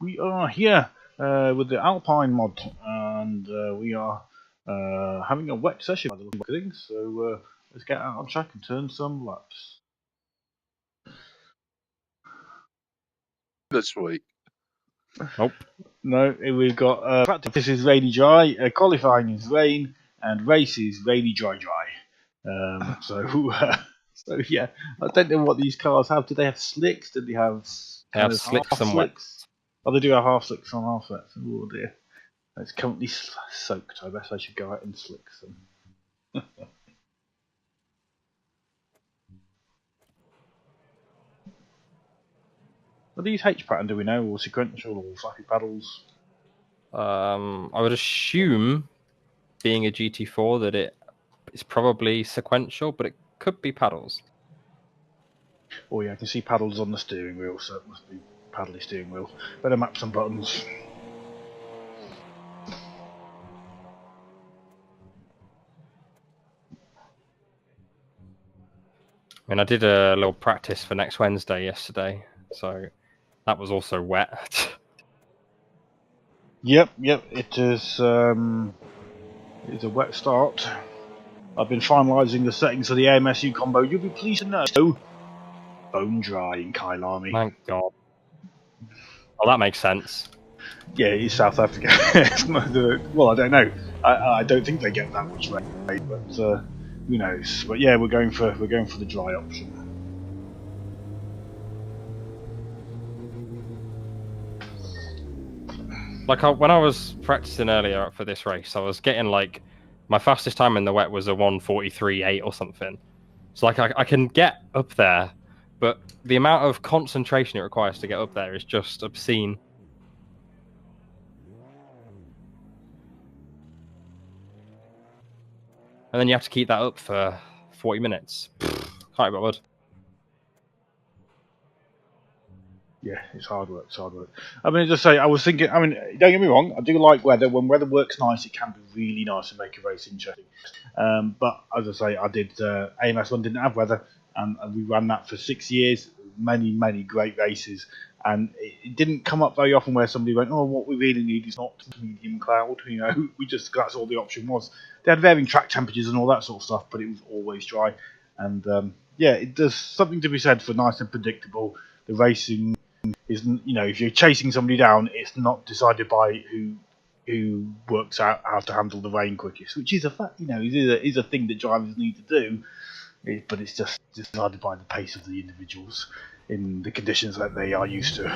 We are here with the Alpine mod, and we are having a wet session by the look of things, so let's get out on track and turn some laps. This week. Nope. No, we've got practice is rainy dry, qualifying is rain, and race is rainy dry. So yeah, I don't know what these cars have. Do they have slicks? Do they have slicks and wets? Oh, they do have half slicks and half wets. Oh dear. It's currently soaked. I guess I should go out and slick some. Are these H pattern, do we know, or sequential, or flappy paddles? I would assume, being a GT4, that it's probably sequential, but it could be paddles. Oh yeah, I can see paddles on the steering wheel, so it must be paddly steering wheel. Better map some buttons. I mean, I did a little practice for next Wednesday yesterday, so that was also wet. Yep, it is. It's a wet start. I've been finalising the settings for the AMSU combo. You'll be pleased to know, bone dry in Kailani. Thank God. Well, that makes sense. Yeah, it's South Africa. Well, I don't know. I don't think they get that much rain, but who knows? But yeah, we're going for the dry option. Like when I was practicing earlier for this race, I was getting like my fastest time in the wet was a 1:43.8 or something. So like I can get up there, but the amount of concentration it requires to get up there is just obscene. And then you have to keep that up for 40 minutes. Can't be bothered. Yeah, it's hard work. I mean, just say, I was thinking. I mean, don't get me wrong. I do like weather. When weather works nice, it can be really nice and make a race interesting. But as I say, I did AMS one didn't have weather, and we ran that for 6 years. Many great races, and it didn't come up very often where somebody went, "Oh, what we really need is not medium cloud." You know, that's all the option was. They had varying track temperatures and all that sort of stuff, but it was always dry. And yeah, it does something to be said for nice and predictable. The racing isn't, if you're chasing somebody down, it's not decided by who works out how to handle the rain quickest, which is a fact. Is a thing that drivers need to do, but it's just decided by the pace of the individuals in the conditions that they are used to.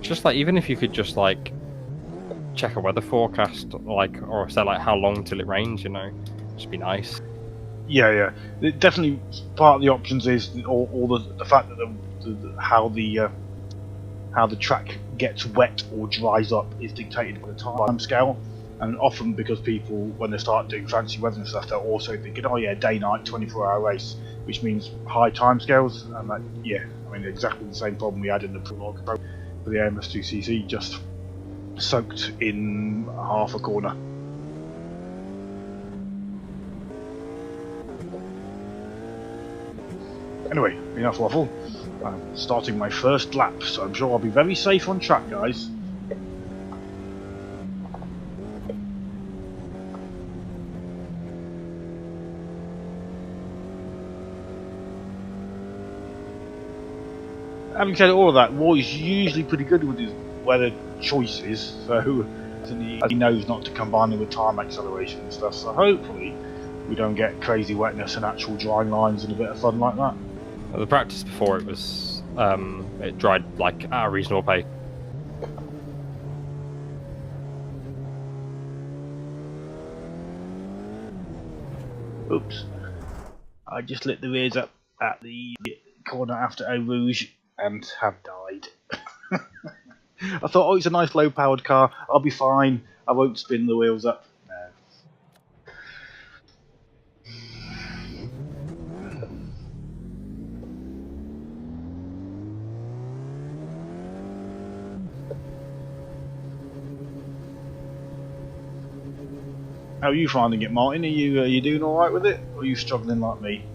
Just like, even if you could just like check a weather forecast, or say like how long till it rains, just be nice. Yeah. Definitely part of the options is all the fact that how the track gets wet or dries up is dictated by the time scale, and often because people, when they start doing fancy weather and stuff, they're also thinking, oh yeah, day-night 24-hour race, which means high time scales, and that, yeah, I mean, exactly the same problem we had in the prologue for the AMS2CC, just soaked in half a corner. Anyway, enough waffle. I'm starting my first lap, so I'm sure I'll be very safe on track, guys. Having said all of that, Roy's usually pretty good with his weather choices, so he knows not to combine them with time acceleration and stuff, so hopefully we don't get crazy wetness and actual drying lines and a bit of fun like that. The practice before it was it dried like at a reasonable pace. Oops, I just lit the rears up at the corner after Eau Rouge and have died. I thought, oh, it's a nice low powered car, I'll be fine, I won't spin the wheels up. How are you finding it, Martin? Are you doing all right with it, or are you struggling like me?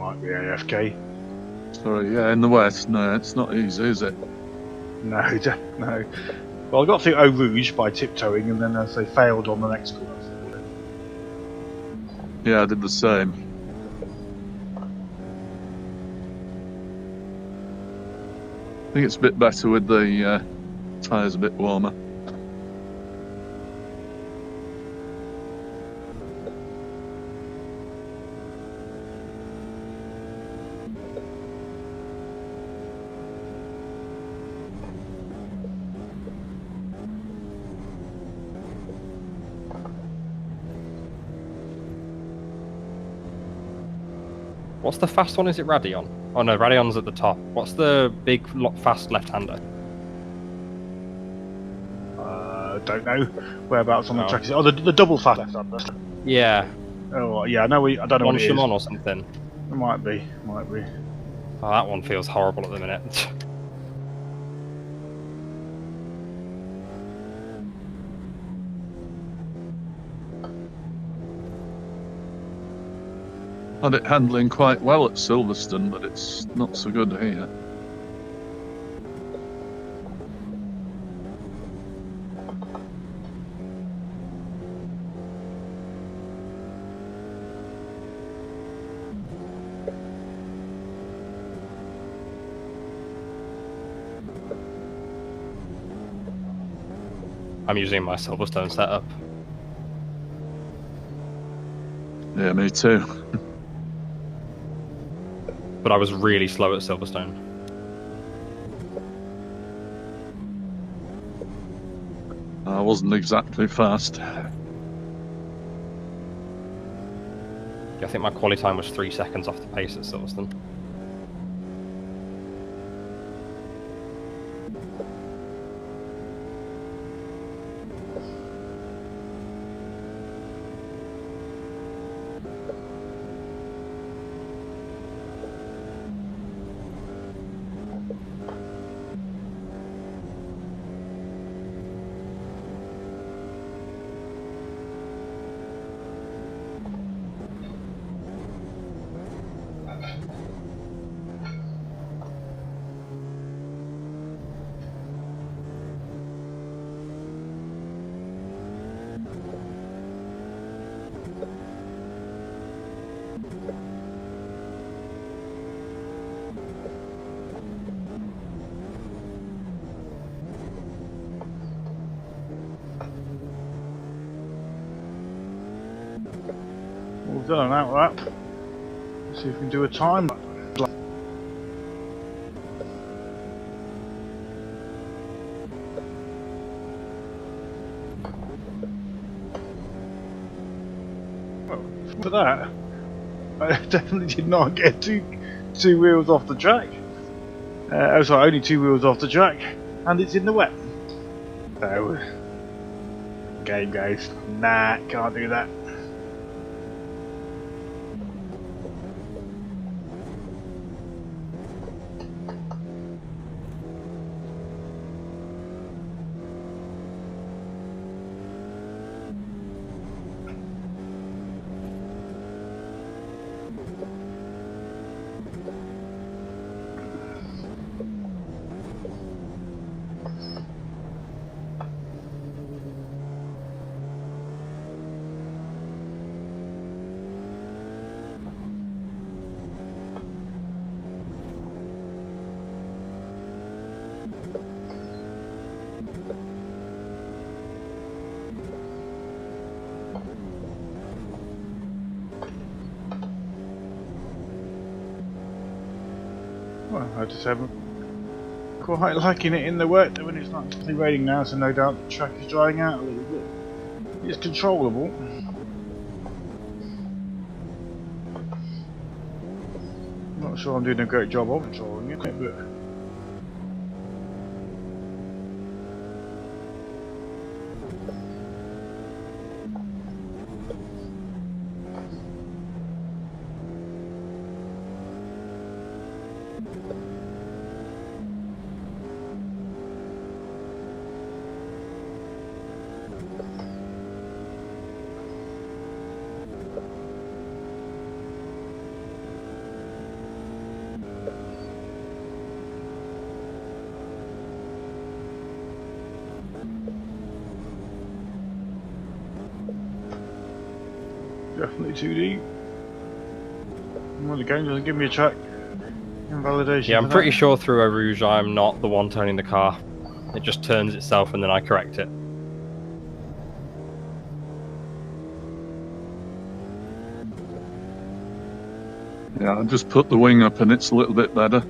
might be AFK. Sorry, yeah, in the west. No, it's not easy, is it? No, no. Well, I got through Eau Rouge by tiptoeing, and then as they failed on the next corner. Yeah, I did the same. I think it's a bit better with the tyres a bit warmer. What's the fast one? Is it Radeon? Oh no, Radeon's at the top. What's the big, fast left-hander? Don't know whereabouts on the track is it. Oh, the double fast left-hander. Yeah. Oh, yeah, I know. I don't know what it is. Shimon or something. It might be. Might be. Oh, that one feels horrible at the minute. Had it handling quite well at Silverstone, but it's not so good here. I'm using my Silverstone setup. Yeah, me too. But I was really slow at Silverstone. I wasn't exactly fast. Yeah, I think my quali time was 3 seconds off the pace at Silverstone. We've done an out lap. Let's see if we can do a time. Well, for that, I definitely did not get two wheels off the track. Oh, sorry, only 2 wheels off the track, and it's in the wet. So, game goes. Nah, can't do that. Well, I just haven't quite liking it in the wet when it's not actually raining now, so no doubt the track is drying out a little bit. It's controllable. Not sure I'm doing a great job of controlling it, but Definitely 2D. Well, the game doesn't give me a track invalidation. Yeah, I'm pretty sure through Eau Rouge I'm not the one turning the car. It just turns itself and then I correct it. Yeah, I just put the wing up and it's a little bit better.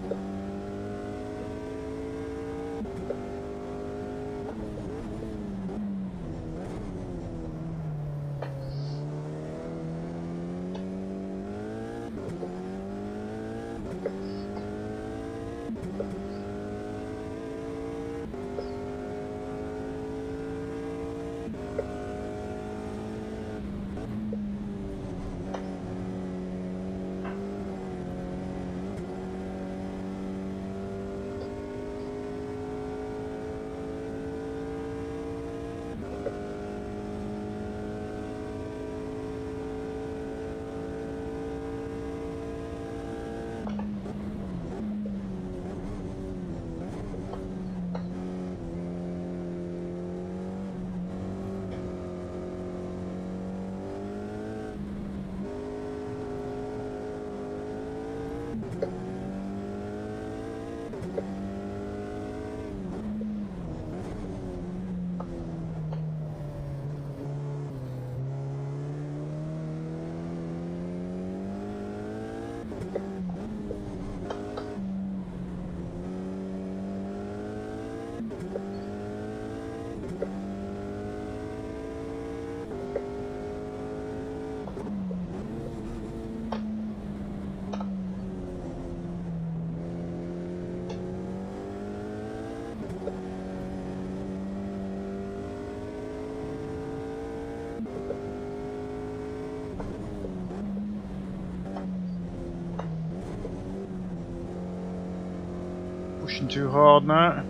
Pushing too hard now.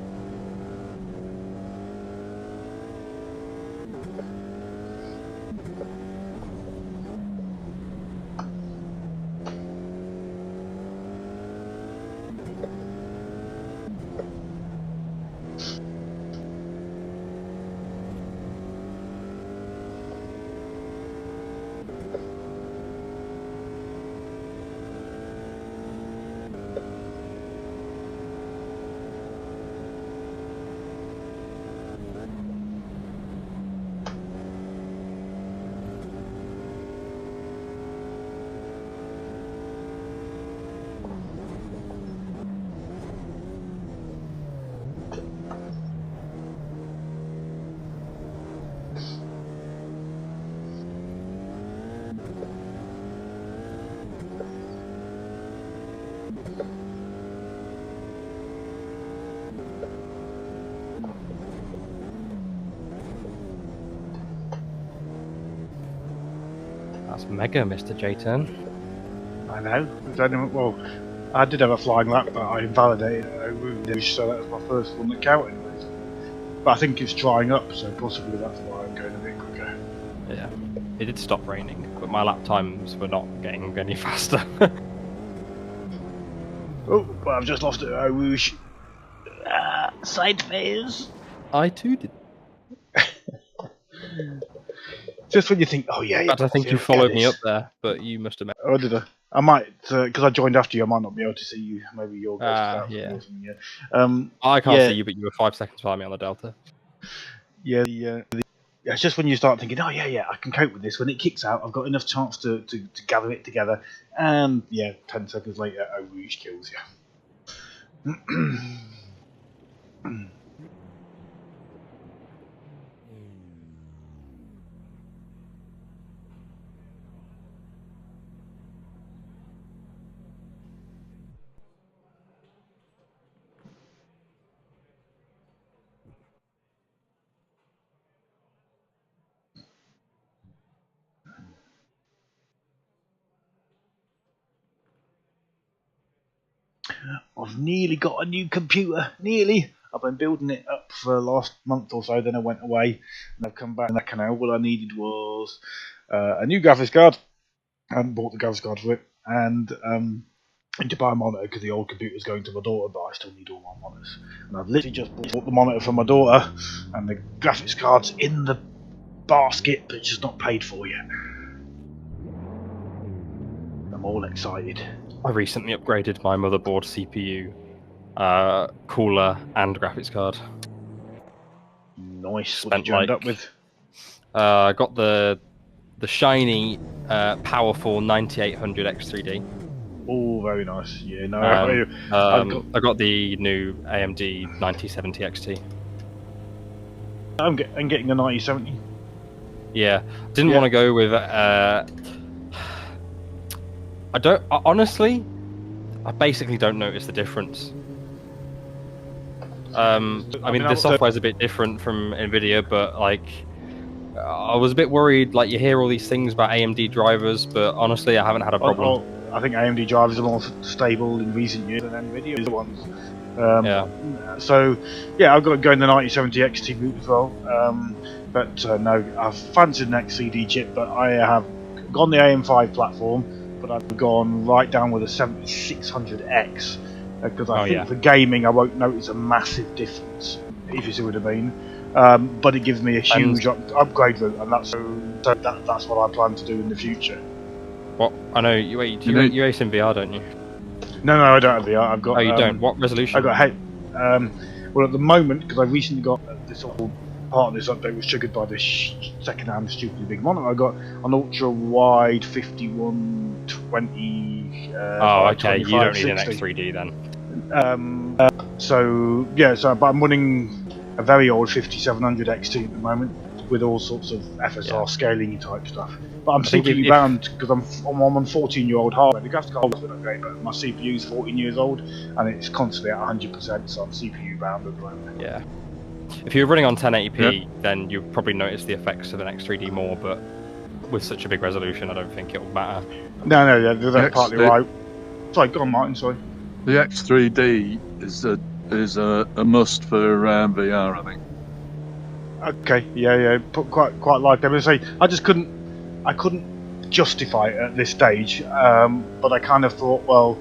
That's mega, Mr. J-Turn. I know. Well, I did have a flying lap, but I invalidated Eau Rouge, so that was my first one that counted. But I think it's drying up, so possibly that's why I'm going a bit quicker. Yeah, it did stop raining, but my lap times were not getting any faster. Oh, but I've just lost it at Eau Rouge. Side phase. I too did. Just when you think, oh yeah, I think you followed me up there, but you must have met. Oh, did I? I might, because I joined after you, I might not be able to see you. Maybe you'll go yeah. or something, yeah. I can't see you, but you were 5 seconds behind me on the Delta. Yeah, it's just when you start thinking, oh yeah, I can cope with this. When it kicks out, I've got enough chance to gather it together. And yeah, 10 seconds later, Eau Rouge kills you. I've nearly got a new computer. Nearly. I've been building it up for the last month or so. Then I went away and I've come back in that canal. All I needed was a new graphics card. I hadn't bought the graphics card for it, and to buy a monitor because the old computer was going to my daughter, but I still need all my monitors. And I've literally just bought the monitor for my daughter, and the graphics card's in the basket, but it's just not paid for yet. I'm all excited. I recently upgraded my motherboard, CPU, cooler, and graphics card. Nice. What did you end up with? I got the shiny, powerful 9800 X3D. Oh, very nice. Yeah, no. I got the new AMD 9070 XT. I'm getting a 9070. Yeah, didn't want to go with. Honestly, I basically don't notice the difference. I mean, the software's a bit different from Nvidia, but like, I was a bit worried. Like, you hear all these things about AMD drivers, but honestly, I haven't had a problem. I think AMD drivers are more stable in recent years than Nvidia ones. So, yeah, I've got to go in the 9070 XT route as well. But no, I've fancied an XCD chip, but I have gone the AM5 platform, but I've gone right down with a 7600X because I think for gaming I won't notice a massive difference, if you see what I mean. But it gives me a huge upgrade route, and that's what I plan to do in the future. What? I know. You race in VR, don't you? No, I don't have VR. I've got. Oh, you don't. What resolution? I got. Well, at the moment, because I recently got this whole part of this update was triggered by this second-hand stupidly big monitor. I got an ultra-wide 5120. Oh, okay. You don't need an X3D then. But I'm running a very old 5700 XT at the moment with all sorts of FSR scaling type stuff. But I'm CPU bound because I'm on 14-year-old hardware. The graphics card has been upgraded, but my CPU is 14 years old and it's constantly at 100%, so I'm CPU bound at the moment. Yeah. If you're running on 1080p, then you probably notice the effects of an X3D more, but with such a big resolution, I don't think it will matter. No, that's partly right. Sorry, go on, Martin. Sorry. The X3D is a must for VR, I think. Okay, yeah, quite like them. I say I couldn't justify it at this stage, but I kind of thought, well,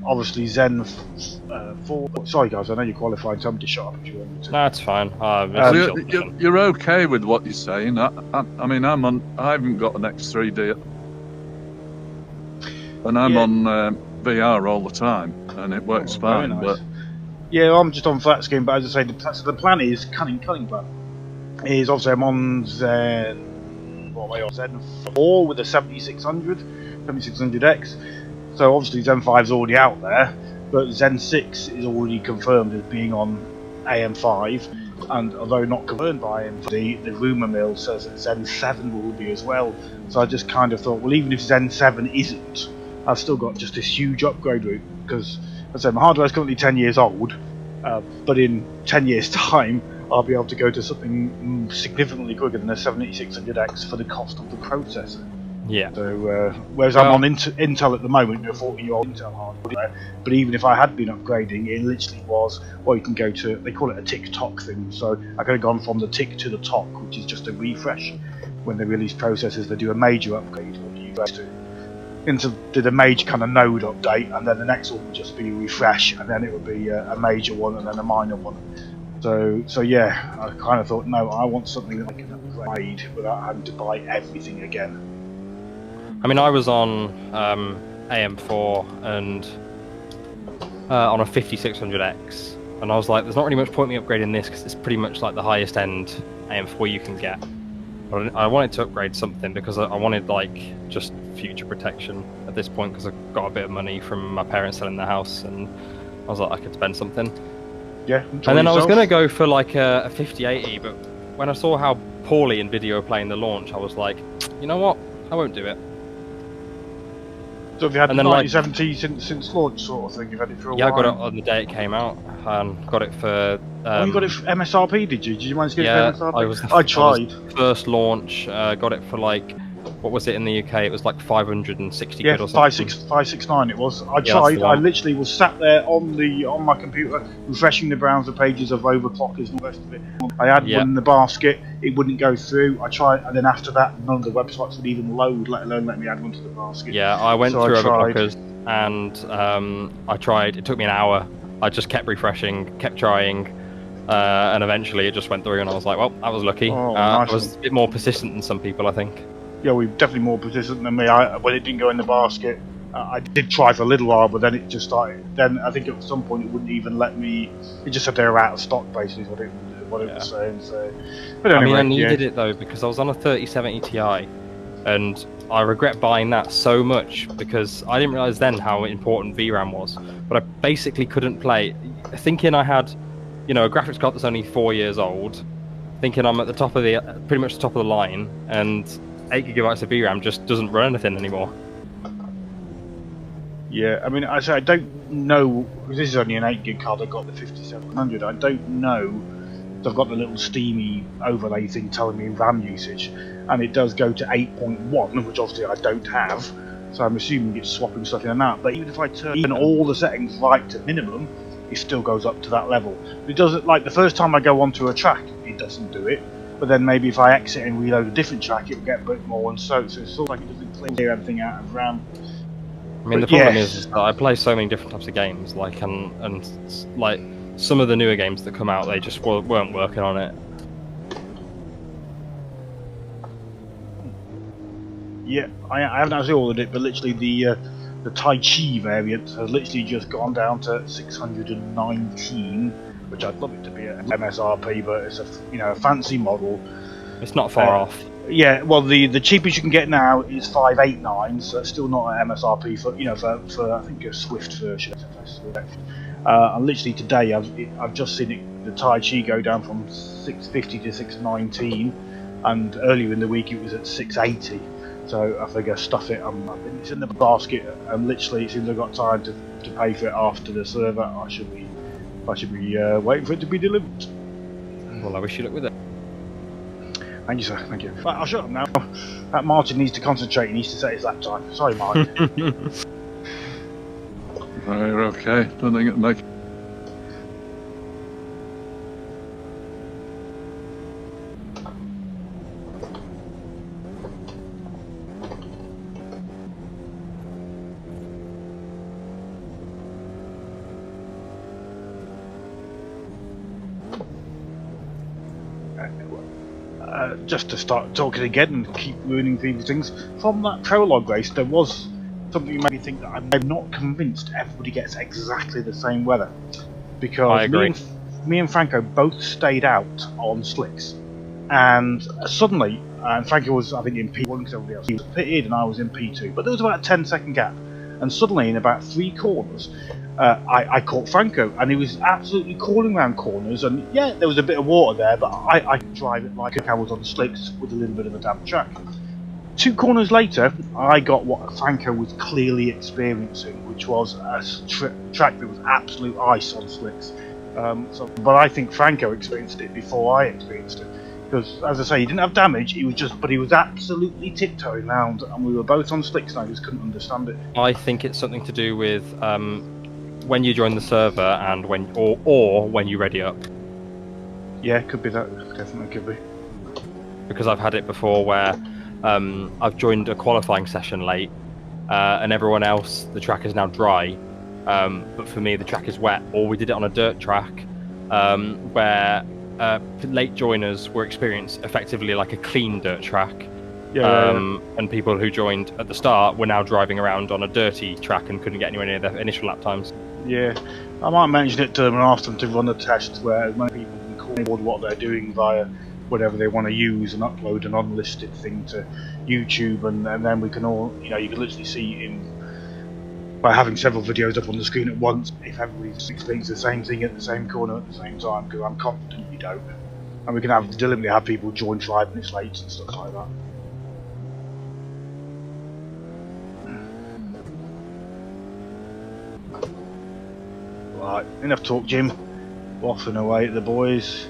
obviously Zen 4. Sorry guys, I know you're qualified, so I'm just shut up if you want me to. No, it's fine. You're okay with what you're saying. I mean, I haven't got an X3D, and I'm on VR all the time, and it works fine. Nice. But yeah, I'm just on flat screen. But as I say, the plan is cunning plan. Is obviously I'm on Zen. What am I on? Zen 4 with a 7600X. So obviously Zen 5 is already out there, but Zen 6 is already confirmed as being on AM5. And although not confirmed by AM5, the rumour mill says that Zen 7 will be as well. So I just kind of thought, well, even if Zen 7 isn't, I've still got just this huge upgrade route because, as I said, my hardware is currently 10 years old, but in 10 years' time, I'll be able to go to something significantly quicker than a 7600X for the cost of the processor. Yeah. So, whereas I'm on Intel at the moment, a 14-year-old Intel hardware, but even if I had been upgrading, it literally was, well, you can go to, they call it a tick-tock thing, so I could have gone from the tick to the tock, which is just a refresh. When they release processors, they do a major upgrade, what you guys do. Intel did a major kind of node update, and then the next one would just be a refresh, and then it would be a major one, and then a minor one. So yeah, I kind of thought, no, I want something that I can upgrade without having to buy everything again. I mean, I was on AM4 and on a 5600X, and I was like, there's not really much point me upgrading this because it's pretty much like the highest end AM4 you can get. But I wanted to upgrade something because I wanted like just future protection at this point because I got a bit of money from my parents selling their house, and I was like, I could spend something. Yeah. And then I was going to go for like a 5080, but when I saw how poorly Nvidia were playing the launch, I was like, you know what, I won't do it. So have you had the 9070 since launch sort of thing? You've had it for a while? Yeah, I got it on the day it came out, and got it for... you got it for MSRP, did you? Did you manage to get it for MSRP? I tried. First launch, got it for like... What was it in the UK? It was like 560 quid or something. 569 it was. I tried. I literally was sat there on my computer, refreshing the browser pages of overclockers and the rest of it. I had one in the basket. It wouldn't go through. I tried, and then after that, none of the websites would even load, let alone let me add one to the basket. Yeah, I went through overclockers, and I tried. It took me an hour. I just kept refreshing, kept trying, and eventually it just went through. And I was like, well, I was lucky. I was a bit more persistent than some people, I think. yeah, we're definitely more persistent than me. When it didn't go in the basket, I did try for a little while, but then it just started. Then I think at some point it wouldn't even let me. It just said they were out of stock, basically, is what it was saying. So, but anyway, I mean, I needed it though because I was on a 3070 Ti, and I regret buying that so much because I didn't realize then how important VRAM was. But I basically couldn't play, thinking I had, you know, a graphics card that's only 4 years old, thinking I'm at the top of the, pretty much the top of the line, and 8 gigabytes of VRAM just doesn't run anything anymore. Yeah, I mean, I don't know. This is only an 8 gig card. I got the 5700. I don't know. I've got the little steamy overlay thing telling me RAM usage, and it does go to 8.1, which obviously I don't have. So I'm assuming it's swapping stuff in and out. But even if I turn all the settings right to minimum, it still goes up to that level. It doesn't, like the first time I go onto a track, it doesn't do it. But then maybe if I exit and reload a different track, it'll get a bit more, and so it's sort of like it doesn't clear everything out of RAM. I mean, the problem is that I play so many different types of games, like and like some of the newer games that come out, they just weren't working on it. Yeah, I haven't actually ordered it, but literally the Tai Chi variant has literally just gone down to 619, which I'd love it to be at MSRP, but it's a fancy model. It's not far off. Yeah, well the cheapest you can get now is 589, so it's still not at MSRP for I think a Swift version. And literally today I've just seen the Tai Chi go down from 650 to 619, and earlier in the week it was at 680. So I figure stuff it. It's in the basket, and literally as soon as I've got time to pay for it after the server, I should be waiting for it to be delivered. Well, I wish you luck with it. Thank you, sir. Thank you. Right, I'll shut up now. That Martin needs to concentrate. He needs to set his lap time. Sorry, Martin. You're okay. Don't think it'll make. Just to start talking again and keep ruining people's things, from that prologue race there was something that made me think that I'm not convinced everybody gets exactly the same weather, because me and Franco both stayed out on slicks, and suddenly, and Franco was I think in P1 because everybody else he was pitted and I was in P2, but there was about a 10-second gap, and suddenly in about 3 corners I caught Franco, and he was absolutely crawling around corners, and yeah, there was a bit of water there, but I could drive it like I was on slicks with a little bit of a damp track. 2 corners later, I got what Franco was clearly experiencing, which was a track that was absolute ice on slicks. But I think Franco experienced it before I experienced it, because as I say, he didn't have damage. But he was absolutely tiptoeing around, and we were both on slicks, and I just couldn't understand it. I think it's something to do with when you join the server and or when you ready up. Yeah, could be that. Definitely could be. Because I've had it before where I've joined a qualifying session late, and everyone else, the track is now dry, but for me the track is wet. Or we did it on a dirt track where late joiners were experiencing effectively like a clean dirt track. And people who joined at the start were now driving around on a dirty track and couldn't get anywhere near their initial lap times. Yeah, I might mention it to them and ask them to run the tests where as many people can record what they're doing via whatever they want to use and upload an unlisted thing to YouTube, and then we can all, you can literally see by having several videos up on the screen at once if everybody's experiencing the same thing at the same corner at the same time, because I'm confident we don't. And we can deliberately have people join 5 minutes late and stuff like that. Right, enough talk, Jim. Waffling away at the boys.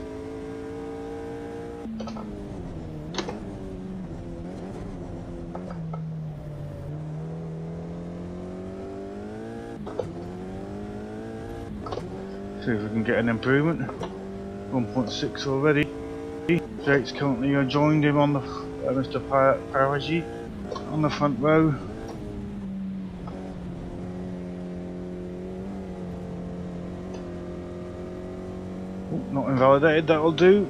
See if we can get an improvement. 1.6 already. Jake's currently joined him on the Mr. Paraji on the front row. Not invalidated, that'll do.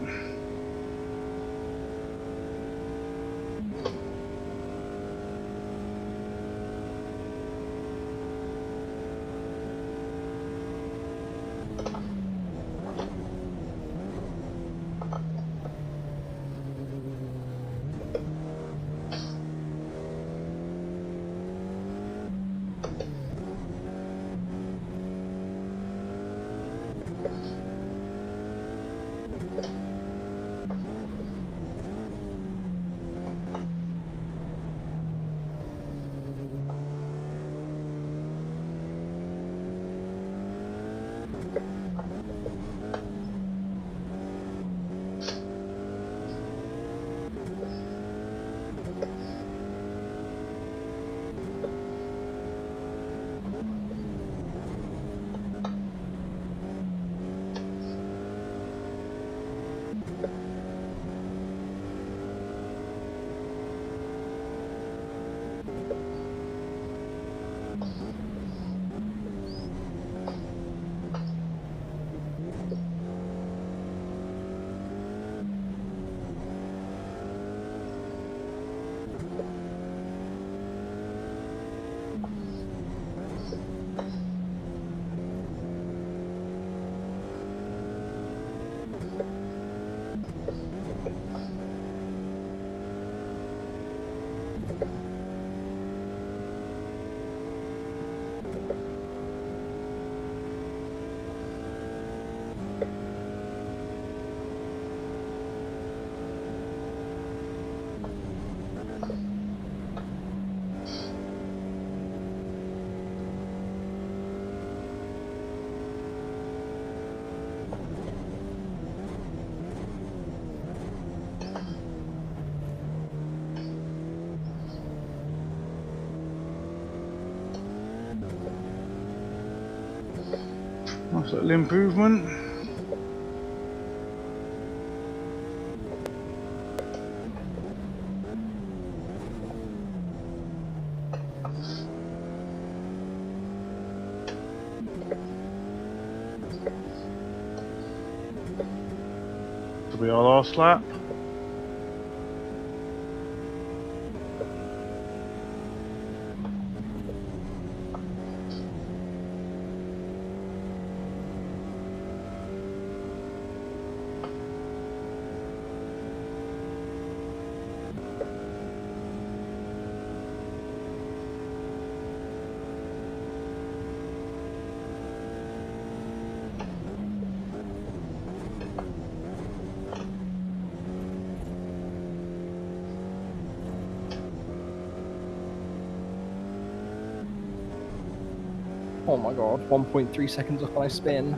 Nice little improvement. This will be our last lap. Oh my god, 1.3 seconds off my spin.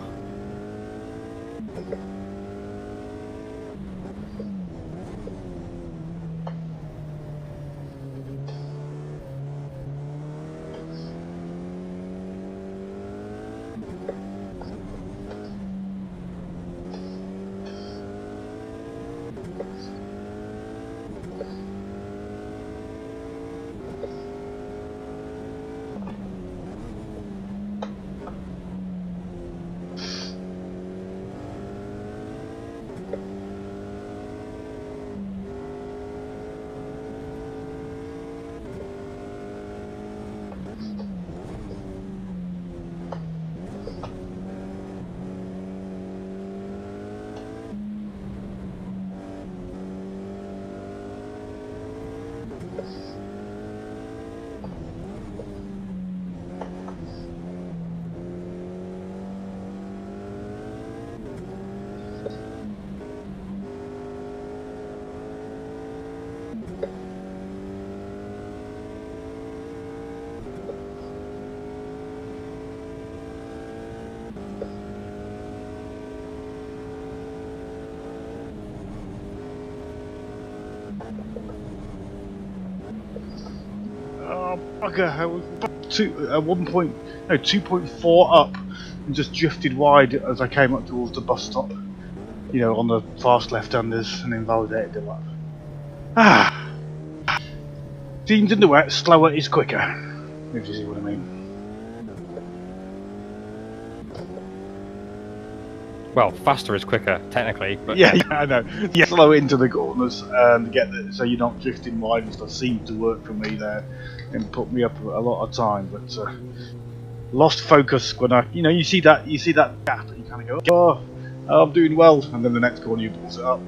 Bugger, I was 2.4 up and just drifted wide as I came up towards the bus stop. You know, on the fast left-handers and invalidated the lap. Ah! Teams in the wet, slower is quicker. If you see what I mean. Well, faster is quicker, technically, but... Yeah, I know. Yeah, slow into the corners and get the, so you're not drifting wide and stuff. Seemed to work for me there and put me up a lot of time, but lost focus when I, you see that gap and you kind of go, oh, I'm doing well, and then the next corner you pulls it up.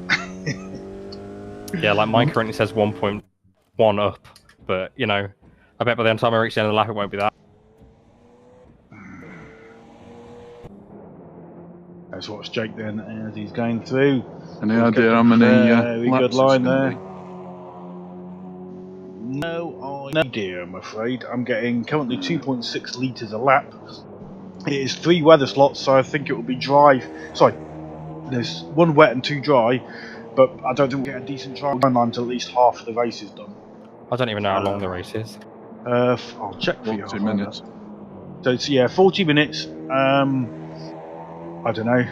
Yeah, like mine currently says 1.1 up, but I bet by the time I reach the end of the lap it won't be that. Let's watch Jake then as he's going through. Any idea how many very laps good line it's there. be? No idea, I'm afraid. I'm getting currently 2.6 litres a lap. It is 3 weather slots, so I think it will be dry. Sorry, there's 1 wet and 2 dry, but I don't think we'll get a decent dry line until at least half of the race is done. I don't even know how long the race is. I'll check for you. 40 minutes. So it's 40 minutes. I don't know.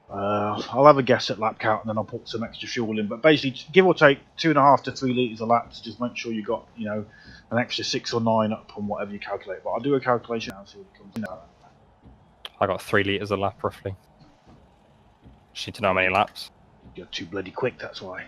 I'll have a guess at lap count and then I'll put some extra fuel in. But basically, give or take 2.5 to 3 litres a lap to just make sure you got an extra 6 or 9 up on whatever you calculate. But I'll do a calculation and see what it comes in. I got 3 litres a lap roughly. Just need to know how many laps. You're too bloody quick, that's why.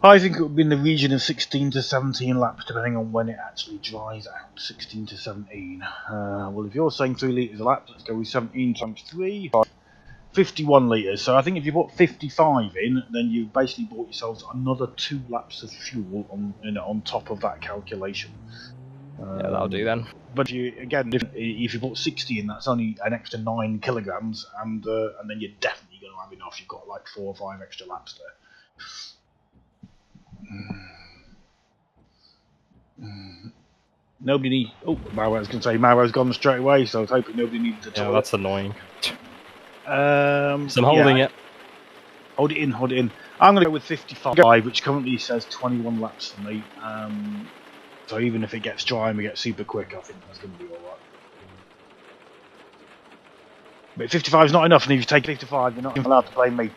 I think it would be in the region of 16 to 17 laps, depending on when it actually dries out. 16 to 17. Well, if you're saying 3 litres a lap, let's go with 17 times 3. 51 litres. So I think if you put 55 in, then you've basically bought yourselves another 2 laps of fuel on top of that calculation. Yeah, that'll do then. But if you put 60 in, that's only an extra 9 kilograms, and then you're definitely going to have enough. You've got like 4 or 5 extra laps there. Nobody need. Oh, I was going to say Mauro's gone straight away, so I was hoping nobody needed to. Yeah, that's annoying. So I'm holding it. Hold it in, hold it in. I'm going to go with 55, which currently says 21 laps for me. So even if it gets dry and we get super quick, I think that's going to be alright. But 55 is not enough, and if you take 55, you're not allowed to blame me.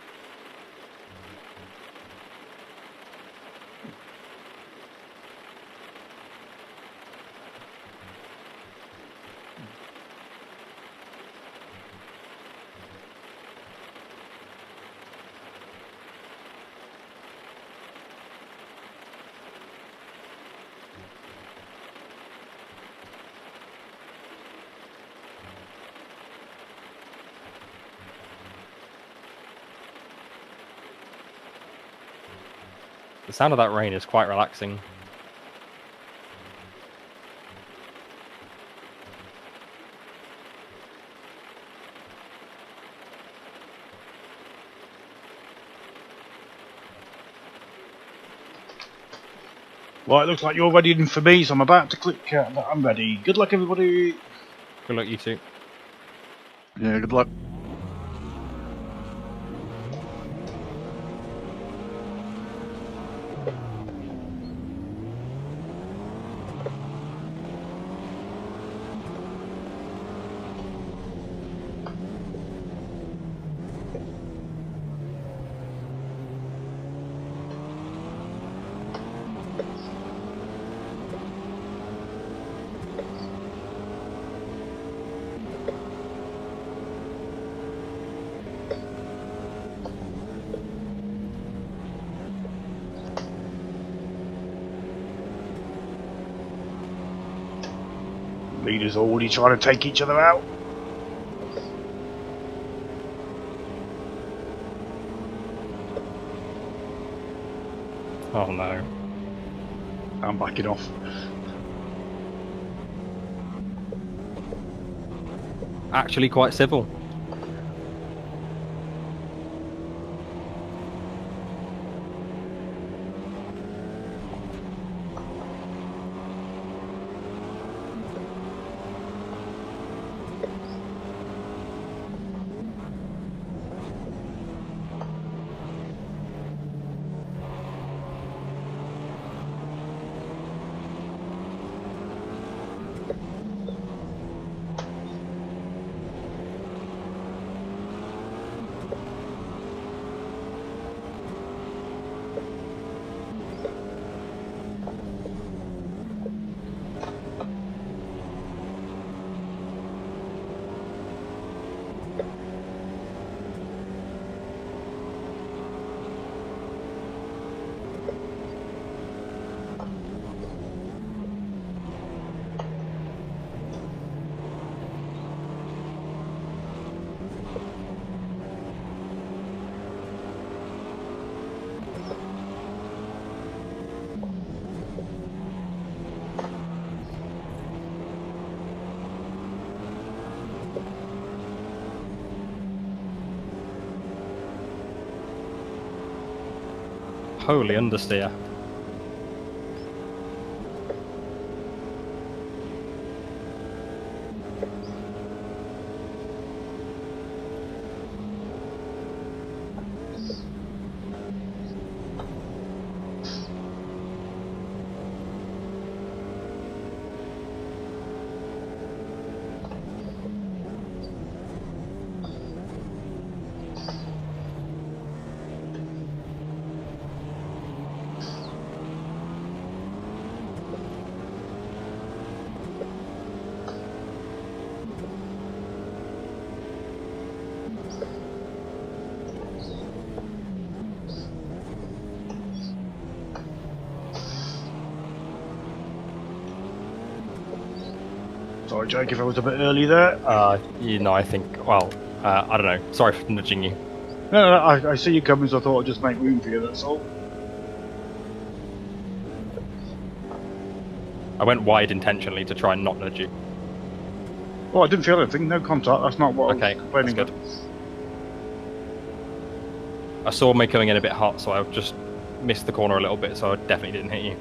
The sound of that rain is quite relaxing. Well, it looks like you're ready for me, so I'm about to click. I'm ready. Good luck, everybody. Good luck, you two. Yeah, good luck. Leaders already trying to take each other out. Oh no. I'm backing off. Actually quite civil. Holy understeer. Sorry, Jake, if I was a bit early there. You know, I think, well, I don't know. Sorry for nudging you. No, I see you coming, so I thought I'd just make room for you, that's all. I went wide intentionally to try and not nudge you. Well, I didn't feel anything. No contact. That's not what I Okay, was complaining that's about. I saw me coming in a bit hot, so I just missed the corner a little bit, so I definitely didn't hit you.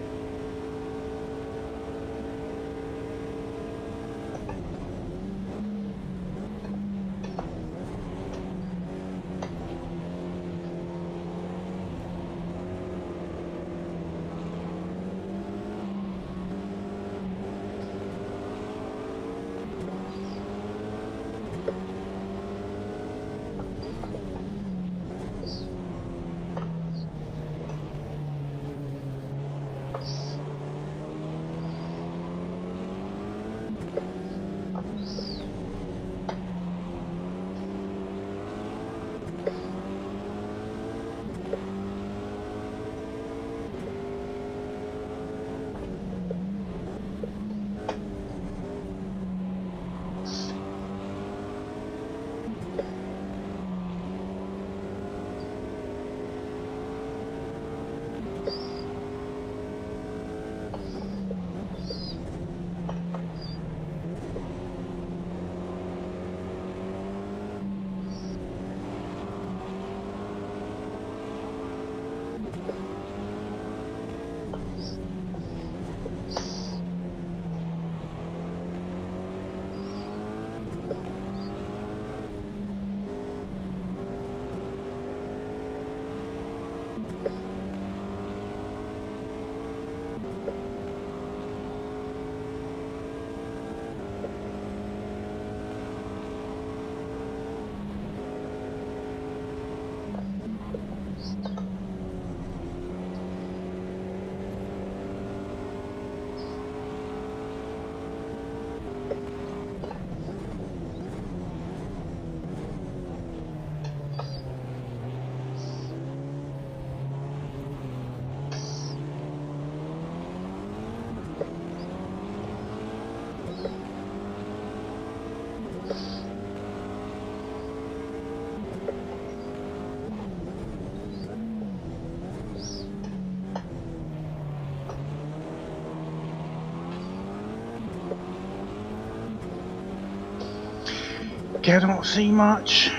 Cannot see much.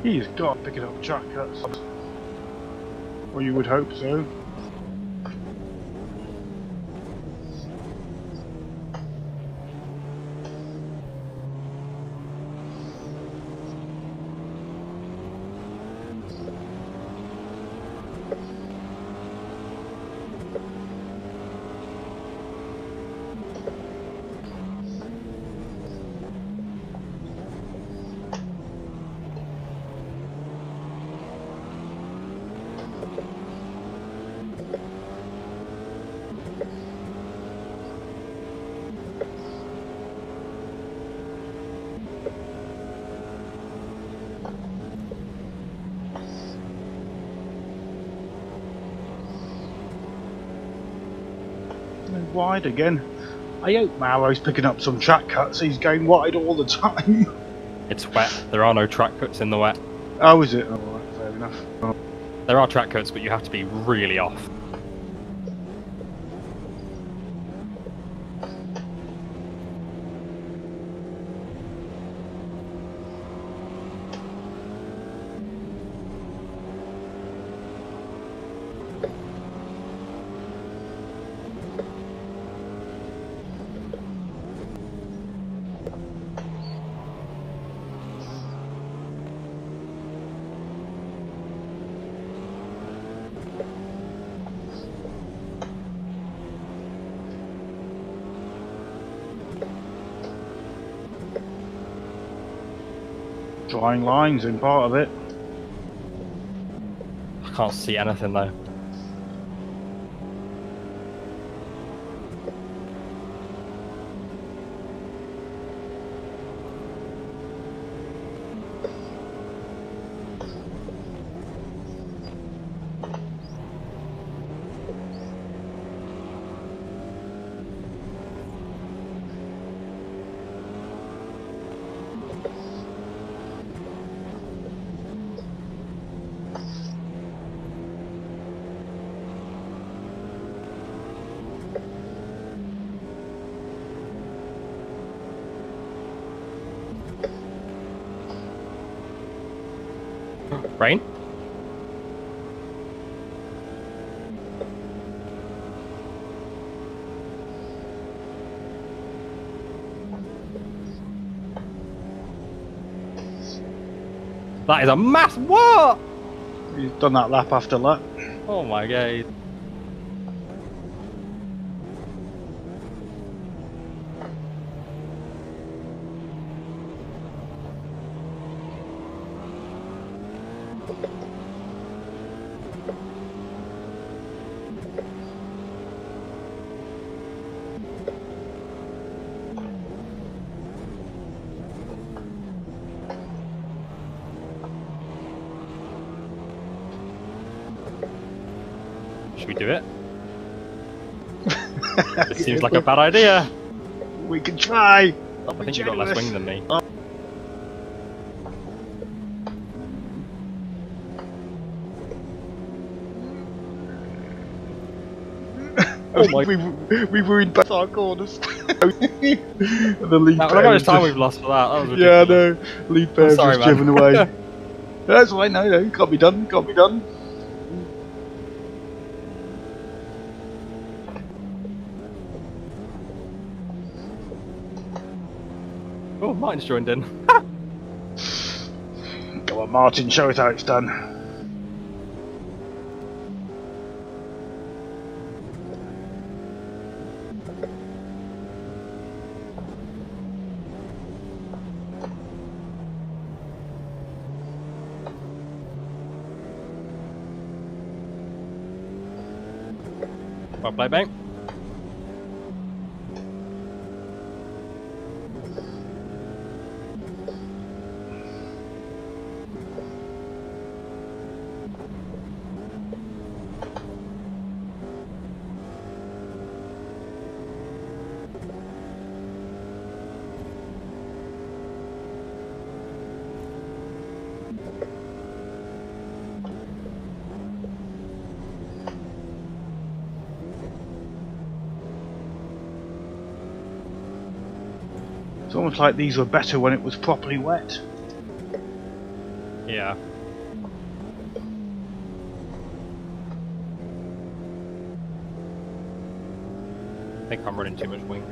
He's got to pick it up, Jack. That's, well, you would hope so. Wide again. I hope Mauro's picking up some track cuts. He's going wide all the time. It's wet. There are no track cuts in the wet. Oh, is it? Oh, right, fair enough. Oh. There are track cuts, but you have to be really off. Drawing lines in part of it. I can't see anything though. Rain? That is a mass. What? He's done that lap after lap. Oh my god. Should we do it? It seems like a bad idea. We can try. I think you've got less wing than me. Oh my. We ruined both our corners. The lead How pair much was time just- we've lost for that? That was Yeah, ridiculous. no. Lead pair was sorry, just man. driven away. That's fine. No, can't be done. Can't be done. Oh, Martin's joined in. Go on, Martin. Show us how it's done. Well played, mate. It's almost like these were better when it was properly wet. Yeah. I think I'm running too much wing.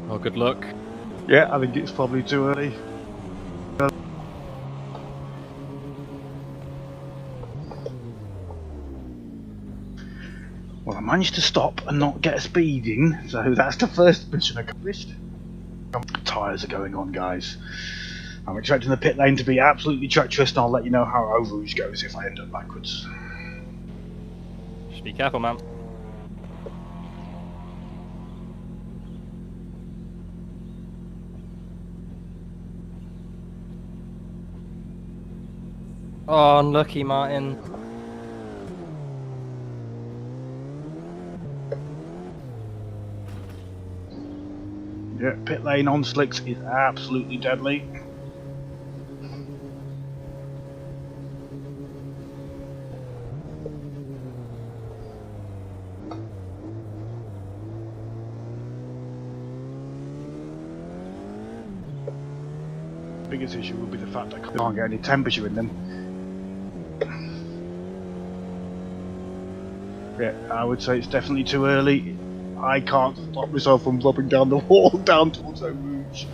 Oh, good luck. Yeah, I think it's probably too early. managed to stop and not get a speeding, so that's the first mission accomplished. Tyres are going on, guys. I'm expecting the pit lane to be absolutely treacherous, and I'll let you know how Eau Rouge goes if I end up backwards. Just be careful, man. Oh, unlucky, Martin. Yeah, pit lane on slicks is absolutely deadly. The biggest issue will be the fact that I can't get any temperature in them. Yeah, I would say it's definitely too early. I can't stop myself from rubbing down the wall down towards Eau Rouge.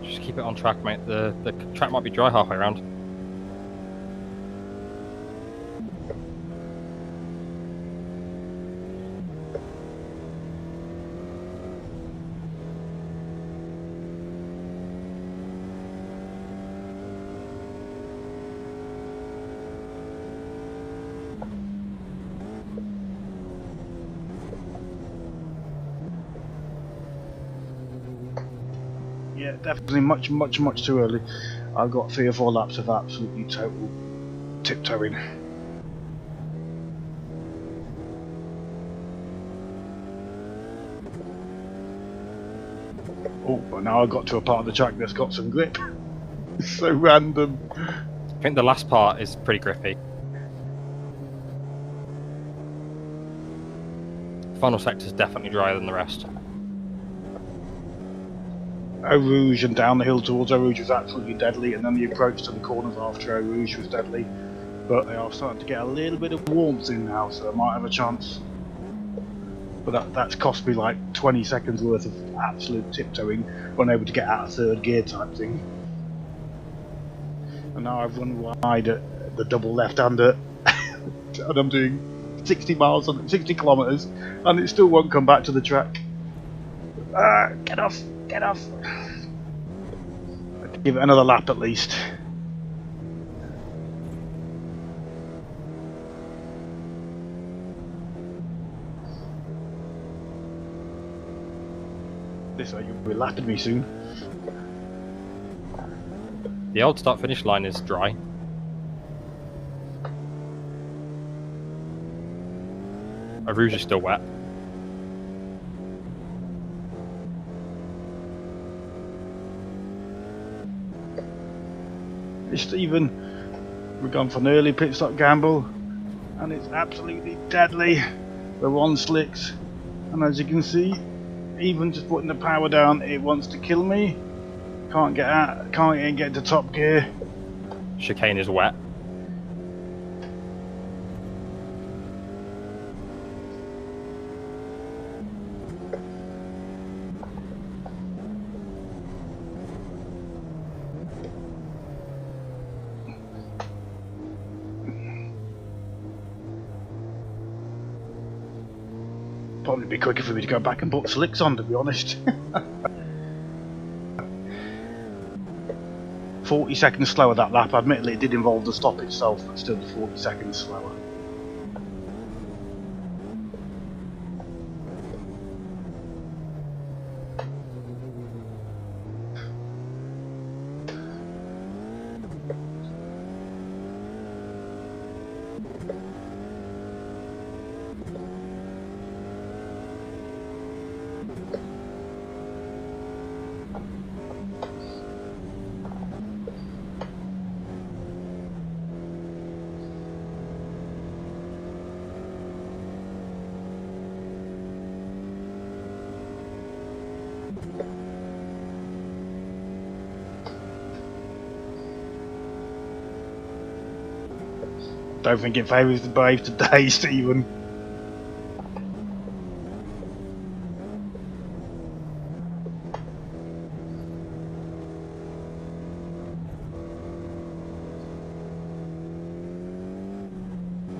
Just keep it on track, mate. The track might be dry halfway around. Yeah, definitely much too early. I've got 3 or 4 laps of absolutely total tiptoeing. Oh, but now I've got to a part of the track that's got some grip. It's so random. I think the last part is pretty grippy. Final sector's definitely drier than the rest. Eau Rouge and down the hill towards Eau Rouge was absolutely deadly, and then the approach to the corners after Eau Rouge was deadly. But they are starting to get a little bit of warmth in now, so I might have a chance. But that's cost me like 20 seconds worth of absolute tiptoeing, unable to get out of third gear type thing. And now I've run wide at the double left-hander, and I'm doing 60 kilometers, and it still won't come back to the track. Get off! Get off! Give it another lap at least. This way you'll be lapping me soon. The old start-finish line is dry. Eau Rouge is still wet. It's Stephen. We've gone for an early pit stop gamble, and it's absolutely deadly. We're on slicks, and as you can see, even just putting the power down, it wants to kill me. Can't get out, can't even get to top gear. Chicane is wet. Probably be quicker for me to go back and put slicks on, to be honest. 40 seconds slower that lap. Admittedly, it did involve the stop itself, but still 40 seconds slower. Don't think it favours the brave today, Stephen.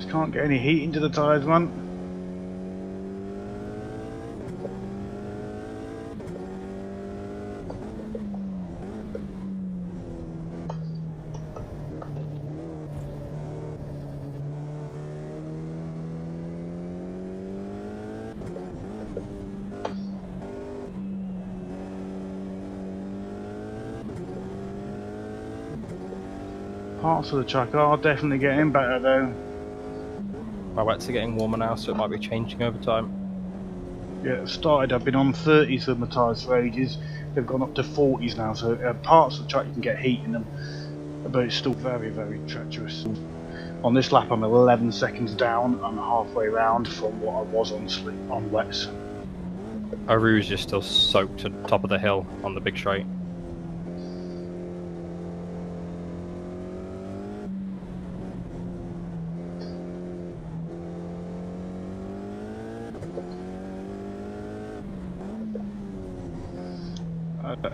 Just can't get any heat into the tyres, man. Parts of the track are definitely getting better though. My wets are getting warmer now, so it might be changing over time. Yeah, it started, I've been on 30s with my tyres for ages. They've gone up to 40s now, so parts of the track you can get heat in them, but it's still very, very treacherous. On this lap I'm 11 seconds down, I'm halfway round from what I was on wets. Our Rouge is still soaked to the top of the hill on the big straight.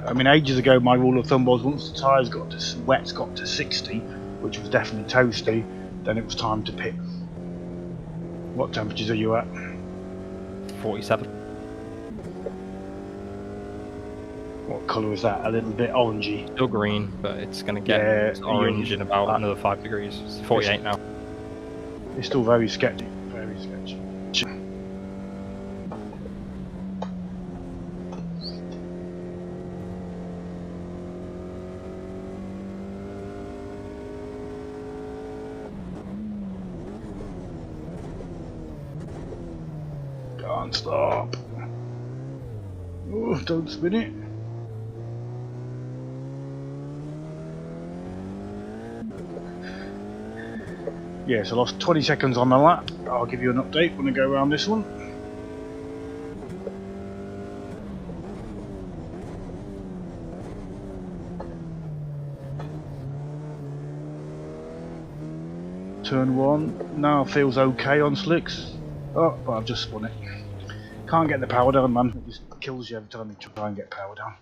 I mean, ages ago my rule of thumb was once the tyres wets got to 60, which was definitely toasty, then it was time to pit. What temperatures are you at? 47. What colour is that? A little bit orangey. Still green, but it's going to get orange in about another 5 degrees. It's 48 now. It's still very sketchy. Very sketchy. Can't stop. Oh, don't spin it. Yeah, so I lost 20 seconds on the lap. I'll give you an update when I go around this one. Turn 1 now feels okay on slicks. Oh, but I've just spun it. Can't get the power down, man. It just kills you every time you try and get power down.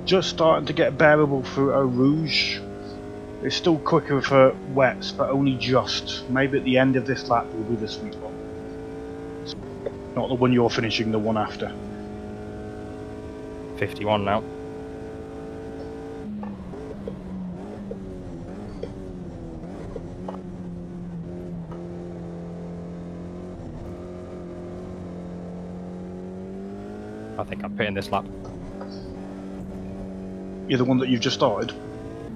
Just starting to get bearable through Eau Rouge. It's still quicker for wets, but only just. Maybe at the end of this lap will be the sweet spot. Not the one you're finishing, the one after. 51 now. I think I'm pitting this lap. You're the one that you've just started?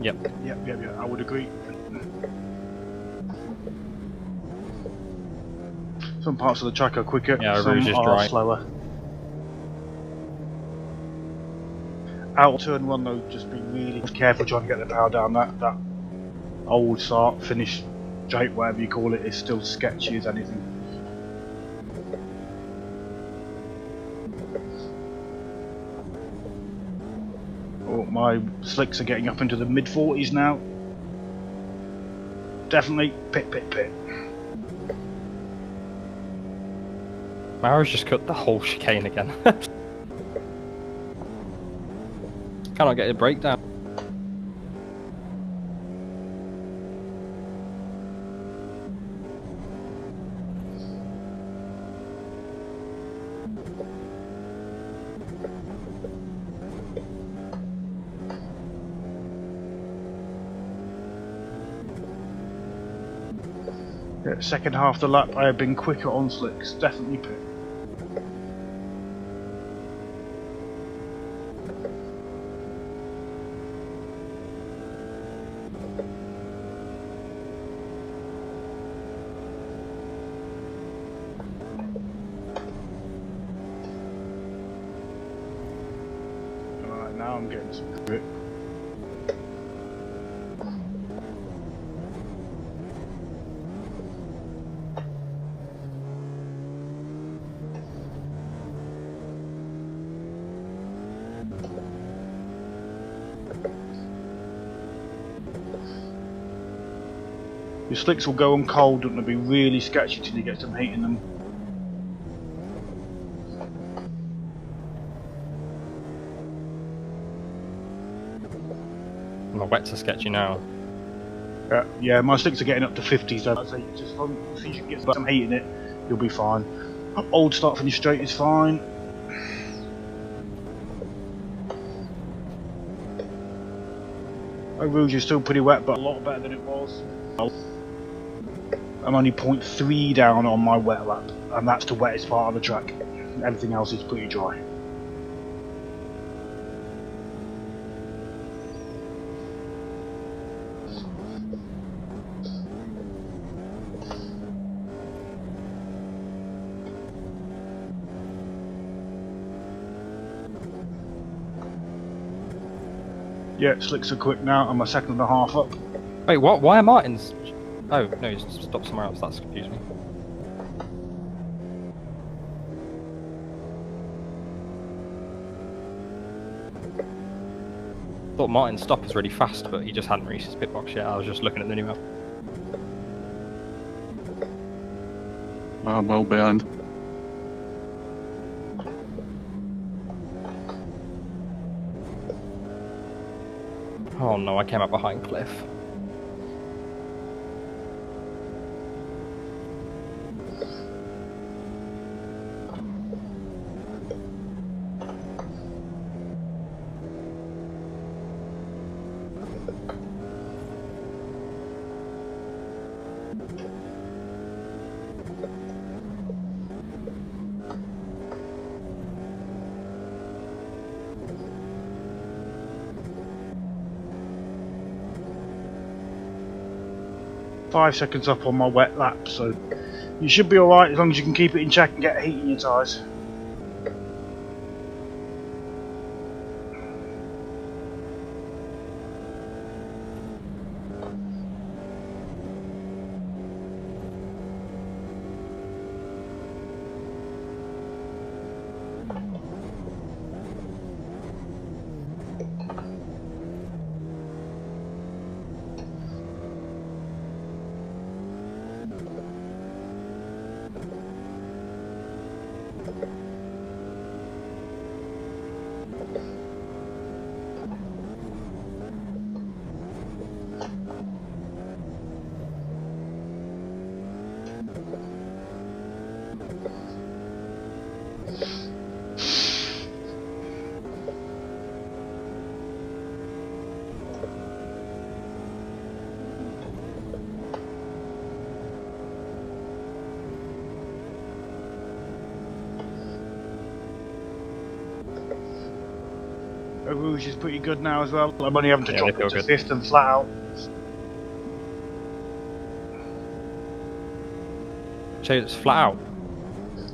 Yep. Yep, I would agree. Some parts of the track are quicker, Yeah, some Rouge is are dry. slower. Out of turn 1 though, just be really careful trying to get the power down. That old start, finish, straight, whatever you call it, is still sketchy as anything. Oh, my slicks are getting up into the mid 40s now. Definitely pit. Mara's just cut the whole chicane again. Cannot get a breakdown. Yeah, second half of the lap I have been quicker on slicks, definitely pit. Alright, now I'm getting some grip. Your slicks will go on cold and they'll be really sketchy till you get some heat in them. My wets are sketchy now. Yeah, my slicks are getting up to 50, so I'd say just as long as you get some heat in it, you'll be fine. Old start finish straight is fine. Rouge is still pretty wet, but a lot better than it was. I'm only 0.3 down on my wet lap, and that's the wettest part of the track. Everything else is pretty dry. Yeah, slicks are quick now. I'm a second and a half up. Wait, what? Why are Martin's? Oh no, he's stopped somewhere else. That's confused me. Thought Martin's stop was really fast, but he just hadn't reached his pit box yet. I was just looking at the new map. I'm well behind. Oh no, I came up behind Cliff. Five seconds up on my wet lap, so you should be alright as long as you can keep it in check and get heat in your tyres. Rouge is pretty good now as well. I'm only having to drop it to fifth and flat out. So it's flat out?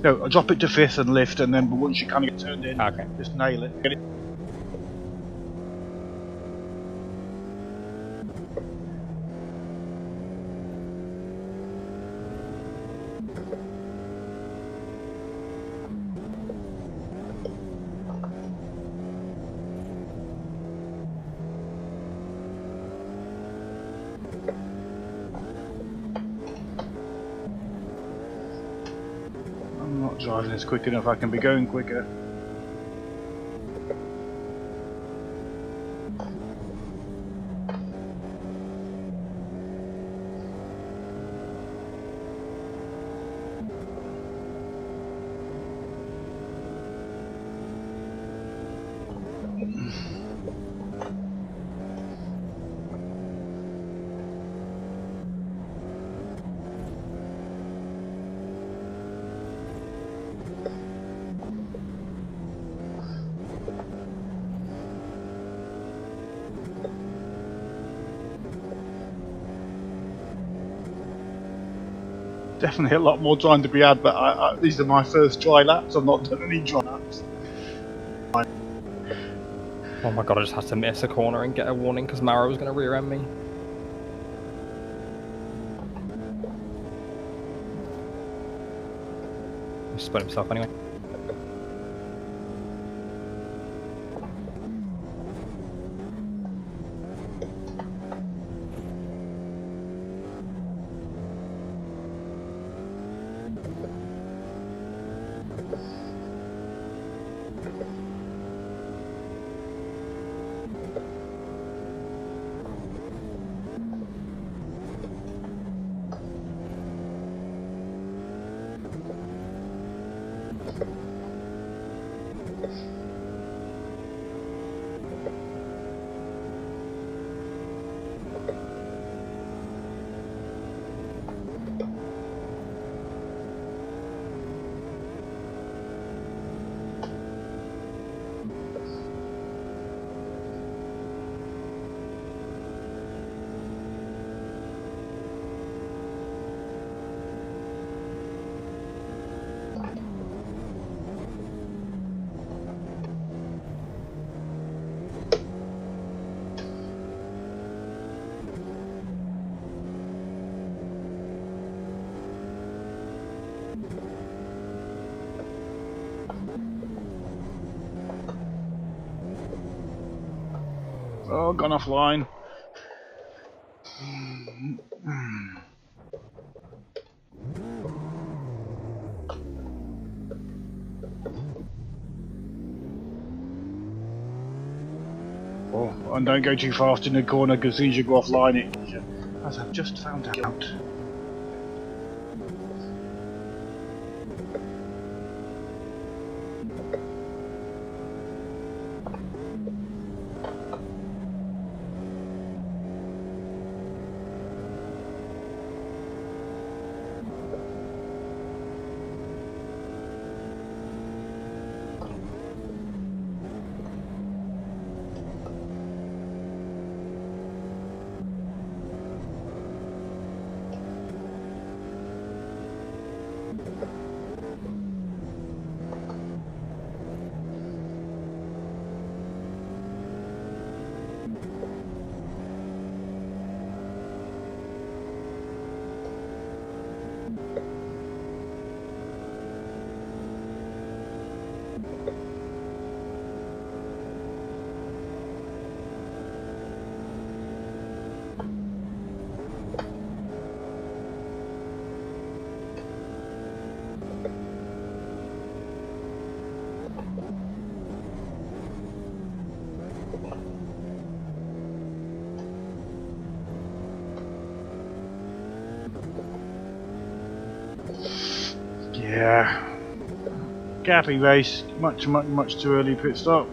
No, I drop it to fifth and lift, and then once you kind of get turned in, Okay. just nail it. Get it. I'm not driving this quick enough, I can be going quicker. Definitely a lot more time to be had, but these are my first dry laps. I've not done any dry laps. Oh my god, I just had to miss a corner and get a warning because Mara was going to rear end me. He spun himself anyway. Oh, gone offline. Oh, and don't go too fast in the corner because as soon as you go offline it, as I've just found out. Yeah, gappy race, much too early pit stop.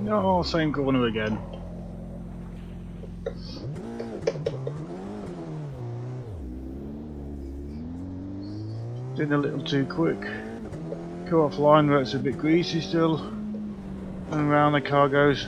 No, same corner again. Doing a little too quick. Go offline where it's a bit greasy still. And around the car goes.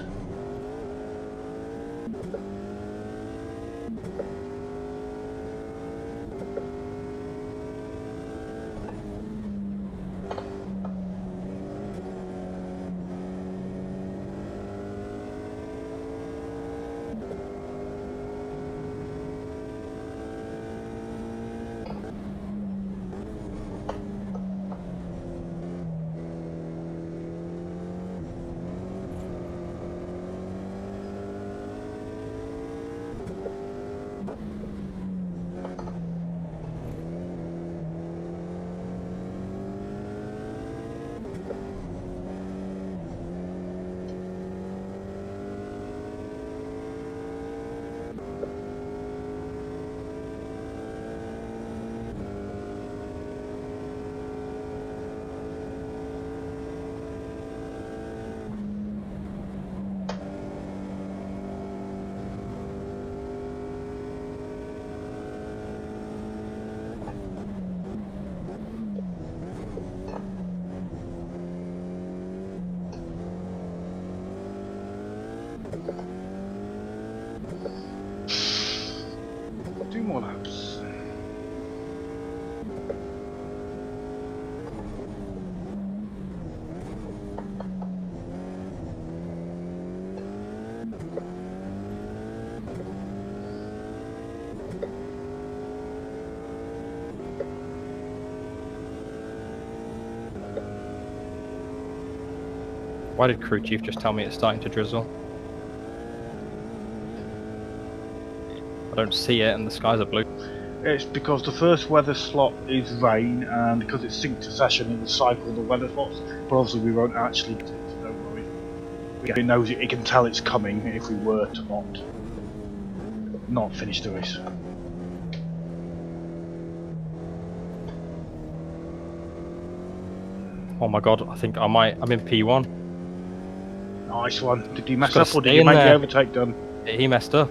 Two more laps. Why did crew chief just tell me it's starting to drizzle? I don't see it and the skies are blue. It's because the first weather slot is rain, and because it's synced to session in the cycle of the weather slots, but obviously we won't actually do it, so don't worry. It knows it can tell it's coming if we were to not finish the race. Oh my god, I think I'm in P1. Nice one. Did you mess Just up gotta or did stay you in make the there. overtake done? He messed up.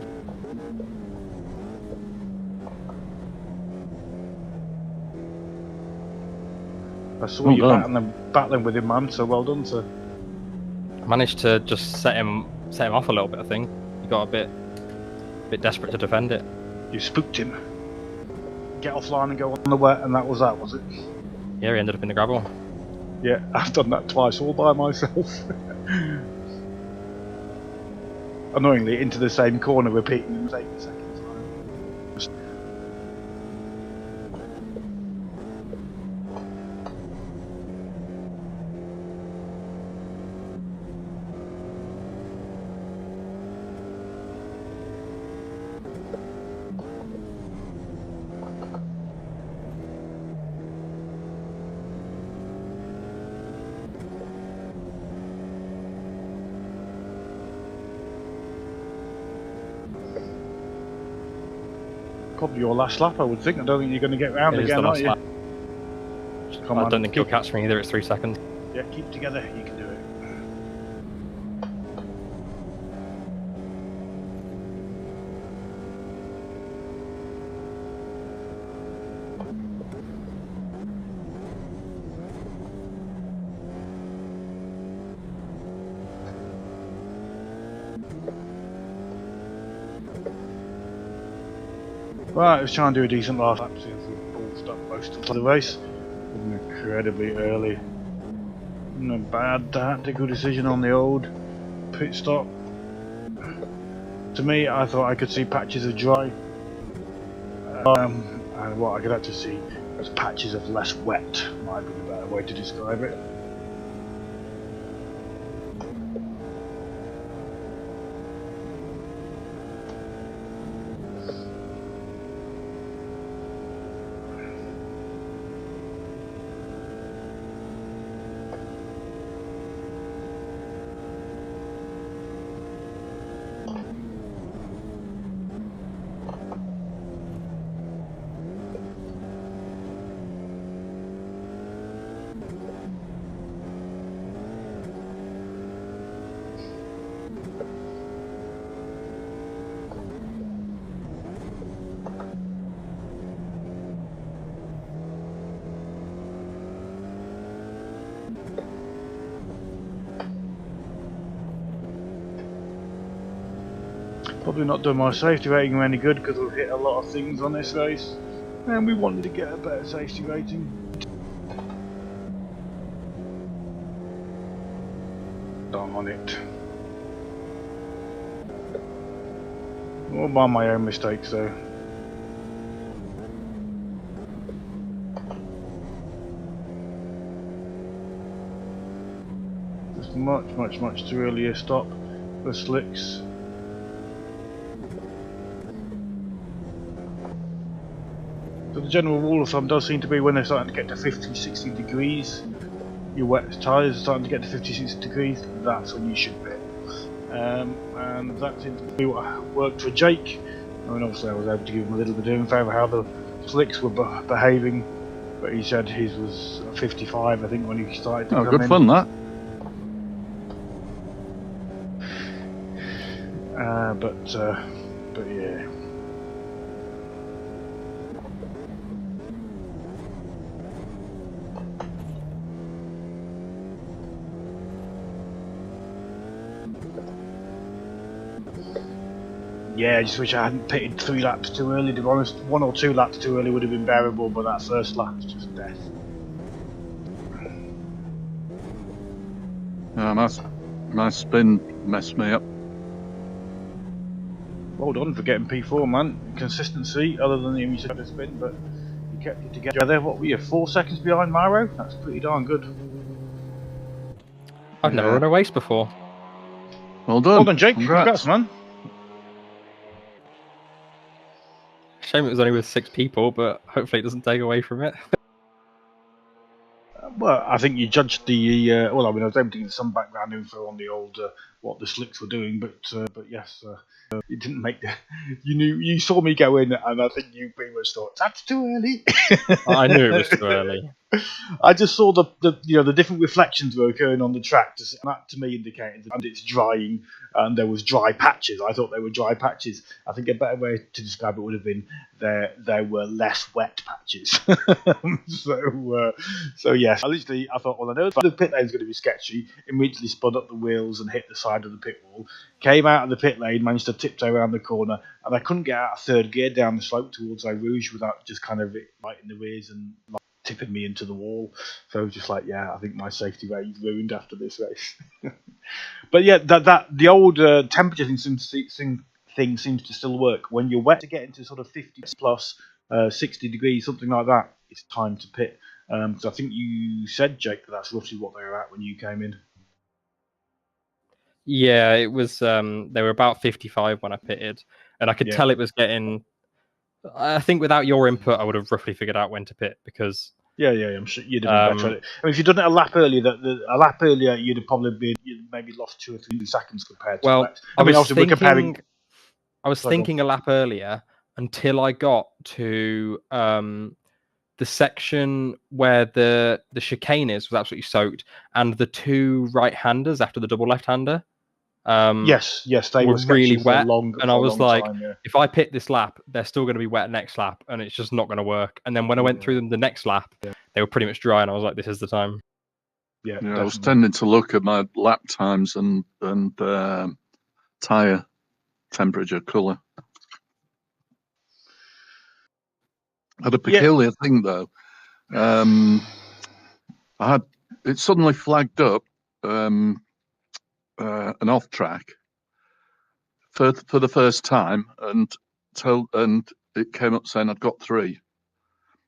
I saw you battling with him, man, so well done, sir. I managed to just set him off a little bit, I think. He got a bit desperate to defend it. You spooked him. Get offline and go on the wet, and that, was it? Yeah, he ended up in the gravel. Yeah, I've done that twice all by myself. Annoyingly, into the same corner, repeating the mistake the second time. Probably your last lap, I would think. I don't think you're going to get round It is again, the are last you? lap. Come I on, don't think he'll catch me either, it's 3 seconds. Yeah, keep together, you can do it. Right, let's try and do a decent last lap, see if we've ballsed up most of the race. Incredibly early. And a bad tactical decision on the old pit stop. To me, I thought I could see patches of dry. And what I could actually see as patches of less wet, might be the better way to describe it. Probably not done my safety rating any good because I've hit a lot of things on this race, and we wanted to get a better safety rating. Darn it. All by my own mistakes though. Just much too early a stop for slicks. So the general rule of thumb does seem to be when they're starting to get to 50-60 degrees, your wet tyres are starting to get to 50-60 degrees, that's when you should pit. And that seemed to be what worked for Jake. I mean, obviously I was able to give him a little bit of info over how the slicks were behaving, but he said his was 55 I think when he started to come good in. fun that. But yeah. Yeah, I just wish I hadn't pitted 3 laps too early, to be honest. 1 or 2 laps too early would have been bearable, but that first lap was just death. My spin messed me up. Well done for getting P4, man. Consistency, other than the initial spin, but you kept it together. What were you, 4 seconds behind Maro? That's pretty darn good. I've never run a race before. Well done. Well done, Jake. Congrats, man. Shame it was only with 6 people, but hopefully it doesn't take away from it. Well, I think you judged the. Well, I mean, I was able to give some background info on the old what the slicks were doing, but yes, it didn't make the. You saw me go in, and I think you pretty much thought that's too early. I knew it was too early. I just saw the different reflections were occurring on the track. That to me indicated that it's drying, and there was dry patches. I thought they were dry patches. I think a better way to describe it would have been there were less wet patches. So yes, I thought, well, I know the pit lane is going to be sketchy. Immediately spun up the wheels and hit the side of the pit wall. Came out of the pit lane, managed to tiptoe around the corner, and I couldn't get out of third gear down the slope towards Eau Rouge without just kind of it right in the rears and tipping me into the wall. So just like, yeah, I think my safety rating is ruined after this race. But yeah, the old temperature thing seems to still work. When you're wet, to get into sort of 50 plus 60 degrees, something like that, it's time to pit. So I think you said, Jake, that's roughly what they were at when you came in. Yeah, it was. They were about 55 when I pitted, and I could tell it was getting. I think without your input, I would have roughly figured out when to pit because. Yeah, I'm sure you'd have been better at it. I mean, if you'd done it a lap earlier, you'd have probably maybe lost 2 or 3 seconds compared to that. I mean, obviously we're comparing. I was thinking a lap earlier until I got to the section where the chicane was absolutely soaked, and the 2 right-handers after the double left-hander. Yes, they were really wet, and I was like, time, yeah. if I pit this lap, they're still going to be wet next lap, and it's just not going to work. And then when I went through them the next lap, they were pretty much dry, and I was like, this is the time. Yeah, I was tending to look at my lap times and tyre temperature, colour. I had a peculiar thing though. It suddenly flagged up an off track for the first time, and it came up saying I'd got 3.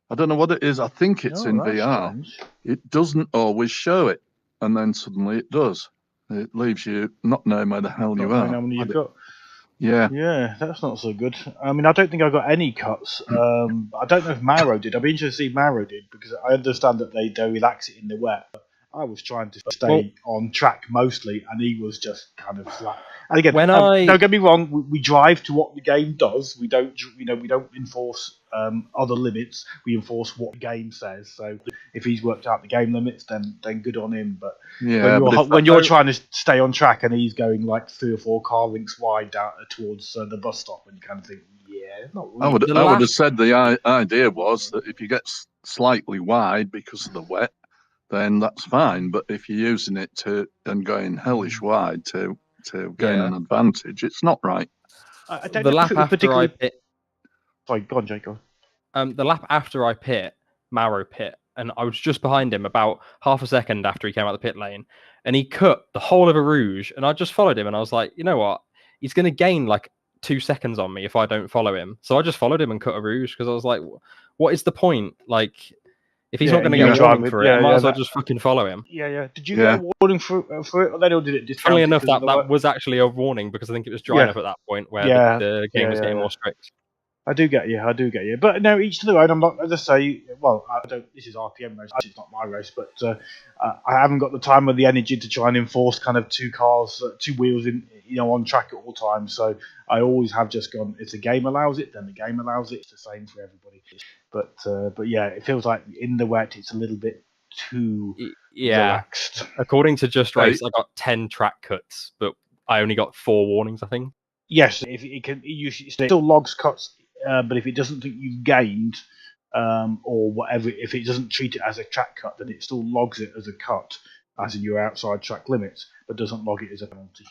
I don't know what it is. I think it's in VR. Strange. It doesn't always show it, and then suddenly it does. It leaves you not knowing where the hell you are. How many you've got? Yeah, that's not so good. I mean, I don't think I got any cuts. I don't know if Maro did. I'd be interested to see if Maro did, because I understand that they relax it in the wet. I was trying to stay on track mostly, and he was just kind of flat. And again, don't get me wrong, we drive to what the game does. We don't enforce other limits. We enforce what the game says. So if he's worked out the game limits, then good on him. But when you're trying to stay on track and he's going like 3 or 4 car lengths wide down towards the bus stop, and you kind of think, not really. I would have said the idea was that if you get slightly wide because of the wet, then that's fine. But if you're using it and going hellish wide to gain an advantage, it's not right. I don't the know if lap it was after I particularly. pit, Sorry, go on, Jake. Go on. the lap after I pit, Mauro pit, and I was just behind him about half a second after he came out the pit lane, and he cut the whole of a Rouge, and I just followed him, and I was like, you know what? He's going to gain like 2 seconds on me if I don't follow him. So I just followed him and cut a Rouge because I was like, what is the point? Like, if he's not going to get a warning for it, I might as well just fucking follow him. Yeah. Did you get a warning for it, or then did it discount? Funnily enough, that was actually a warning because I think it was dry enough at that point where the game was getting more strict. I do get you. But no, each to their own. I'm not, as I say, well, I don't. This is RPM race. It's not my race, but I haven't got the time or the energy to try and enforce kind of two wheels on track at all times. So I always have just gone. If the game allows it, then the game allows it. It's the same for everybody. But yeah, it feels like in the wet, it's a little bit too relaxed. According to JustRace, I got 10 track cuts, but I only got 4 warnings, I think. Yes, if it can, it still logs cuts. But if it doesn't think you've gained or whatever, if it doesn't treat it as a track cut, then it still logs it as a cut, as in your outside track limits, but doesn't log it as a penalty.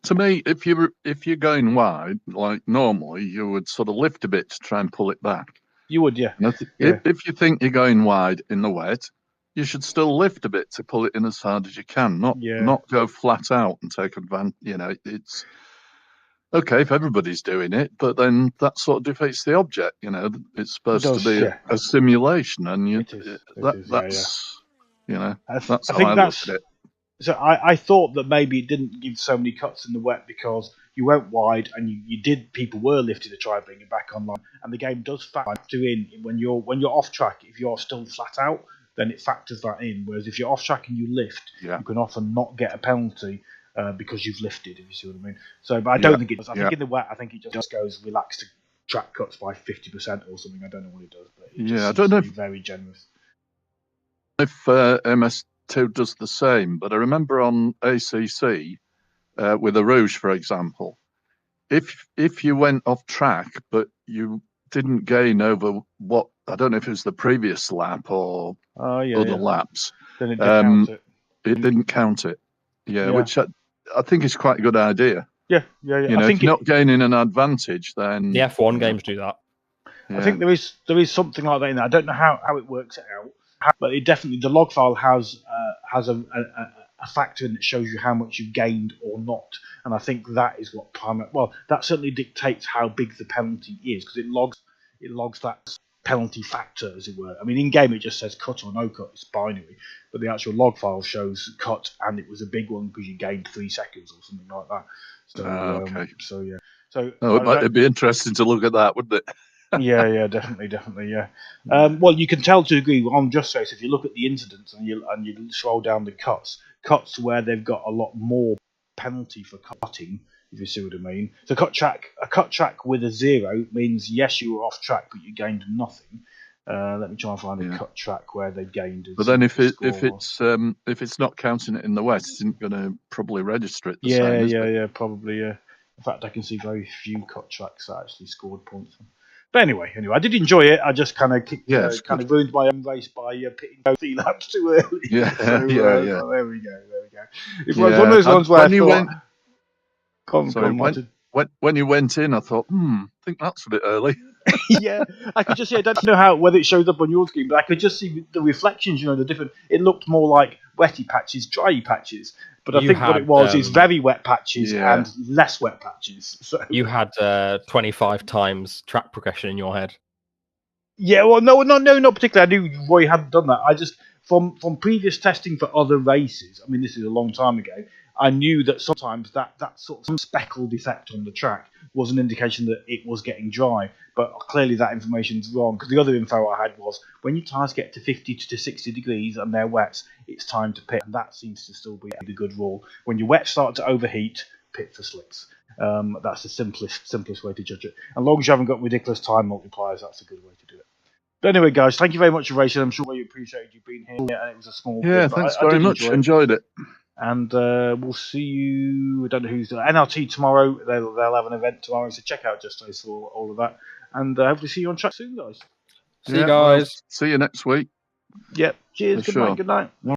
To me, if you're going wide, like normally, you would sort of lift a bit to try and pull it back. You would, yeah. If you think you're going wide in the wet, you should still lift a bit to pull it in as hard as you can, not go flat out and take advantage. It's okay if everybody's doing it, but then that sort of defeats the object. It's supposed to be a simulation, and that's how I look at it. So I thought that maybe it didn't give so many cuts in the wet because you went wide and people were lifted to try and bring it back online, and the game does factor in when you're off track. If you're still flat out, then it factors that in. Whereas if you're off track and you lift, you can often not get a penalty. Because you've lifted, if you see what I mean. So, but I don't think it does. I think in the wet, I think it just goes relaxed track cuts by 50% or something. I don't know what it does, but I don't know if very generous. If MS2 does the same, but I remember on ACC with a Rouge, for example, if you went off track but you didn't gain over what I don't know if it was the previous lap or other laps, then it didn't count it. It didn't count it. Which I think is quite a good idea. Yeah. I think if you're not gaining an advantage, then the F1 games do that. I think there is something like that in there. I don't know how it works it out, but it definitely the log file has a factor in that shows you how much you've gained or not, and I think that is what that certainly dictates how big the penalty is because it logs that penalty factor, as it were. I mean, in game it just says cut or no cut; it's binary. But the actual log file shows cut, and it was a big one because you gained 3 seconds or something like that. So, okay. So yeah. So it'd be interesting to look at that, wouldn't it? yeah, definitely, yeah. Well, you can tell to a degree on JustRace if you look at the incidents and you scroll down the cuts where they've got a lot more penalty for cutting. If you see what I mean. So a cut track with a 0 means yes, you were off track, but you gained nothing. Let me try and find a cut track where they gained. But then if it's not counting it in the west, isn't going to probably register it. Probably. Yeah. In fact, I can see very few cut tracks that actually scored points. But anyway, I did enjoy it. I just kind of ruined my own race by pitting 3 laps too early. Yeah, so, there we go. It was one of those ones where I thought. When you went in, I thought, I think that's a bit early. Yeah, I could just see. I don't know whether it shows up on your screen, but I could just see the reflections. The different. It looked more like wetty patches, dryy patches. But I think what it was is very wet patches and less wet patches. So you had 25 times track progression in your head. Yeah, well, no, not particularly. I knew Roy hadn't done that. I just from previous testing for other races. I mean, this is a long time ago. I knew that sometimes that sort of speckled effect on the track was an indication that it was getting dry. But clearly that information's wrong because the other info I had was when your tyres get to 50 to 60 degrees and they're wet, it's time to pit. And that seems to still be the good rule. When your wets start to overheat, pit for slicks. That's the simplest way to judge it. As long as you haven't got ridiculous time multipliers, that's a good way to do it. But anyway, guys, thank you very much for racing. I'm sure we appreciated you being here. Yeah, it was a small. Yeah, thanks very much. Enjoyed it. And we'll see you. I don't know who's doing NLT tomorrow. They'll have an event tomorrow, so check out JustRace for all of that. And hopefully see you on track soon, guys. See you guys. See you next week. Yep. Cheers. Good night.